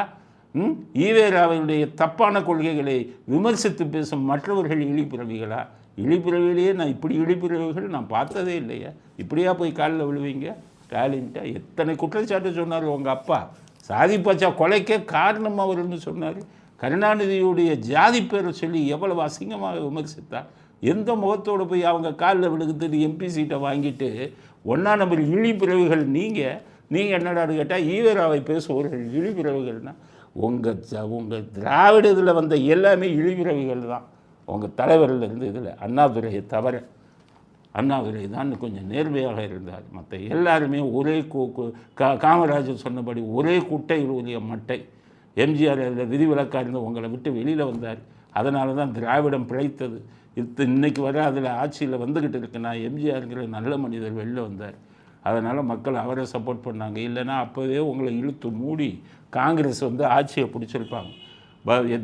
ஈவேராவுடைய தப்பான கொள்கைகளை விமர்சித்து பேசும் மற்றவர்கள் இழிபிறவிகளா? இழிபிறவிலேயே நான் இப்படி இழிபிறவிகள் நான் பார்த்ததே இல்லையா? இப்படியா போய் காலில் விழுவீங்க? ஸ்டாலின்ட்ட எத்தனை குற்றச்சாட்டு சொன்னார் உங்கள் அப்பா. சாதி பாச்சா கொலைக்கே காரணம் அவர்னு சொன்னார். கருணாநிதியுடைய ஜாதி பேரை சொல்லி எவ்வளவு அசிங்கமாக விமர்சித்தார். எந்த முகத்தோடு போய் அவங்க காலில் விழுகுறது எம்பி சீட்டை வாங்கிட்டு 1ஆம் நம்பர் இழிபிறவிகள் நீங்கள் என்னடான்னு கேட்டால் ஈவேராவை பேசுபவர்கள் இழிபிறவிகள்னா உங்கள் திராவிட இதில் வந்த எல்லாமே இழிபிறவிகள் தான். உங்கள் தலைவரிலிருந்து இதில் அண்ணாதுரையை தவிர. அண்ணாதுரை தான் கொஞ்சம் நேர்மையாக இருந்தார். மற்ற எல்லாருமே ஒரே காமராஜர் சொன்னபடி ஒரே குட்டையில் உரிய மட்டை. எம்ஜிஆர் விதிவிலக்காக இருந்து உங்களை விட்டு வெளியில் வந்தார். அதனால தான் திராவிடம் பிழைத்தது. இன்னைக்கு வர அதில் ஆட்சியில் வந்துக்கிட்டு இருக்குன்னா எம்ஜிஆருங்கிற நல்ல மனிதர் வெளில வந்தார். அதனால் மக்கள் அவரை சப்போர்ட் பண்ணாங்க. இல்லைன்னா அப்போவே உங்களை இழுத்து மூடி காங்கிரஸ் ஆட்சியை பிடிச்சிருப்பாங்க.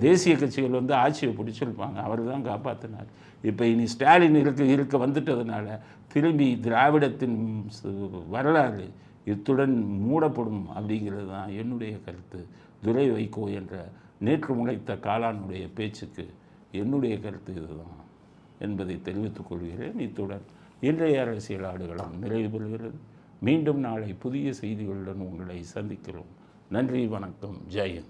தேசிய கட்சிகள் ஆட்சியை பிடிச்சிருப்பாங்க. அவர் தான் காப்பாற்றினார். இப்போ இனி ஸ்டாலின் இருக்க வந்துட்டதுனால திரும்பி திராவிடத்தின் வரலாறு இத்துடன் மூடப்படும் அப்படிங்கிறது தான் என்னுடைய கருத்து. துரை வைகோ என்ற நேற்று முளைத்த காளானுடைய பேச்சுக்கு என்னுடைய கருத்து இதுதான் என்பதை தெரிவித்துக் கொள்கிறேன். இத்துடன் இன்றைய அரசியல் ஆடுகளம் நிறைவு பெறுகிறது. மீண்டும் நாளை புதிய செய்திகளுடன் உங்களை சந்திக்கிறோம். நன்றி, வணக்கம், ஜெயன்.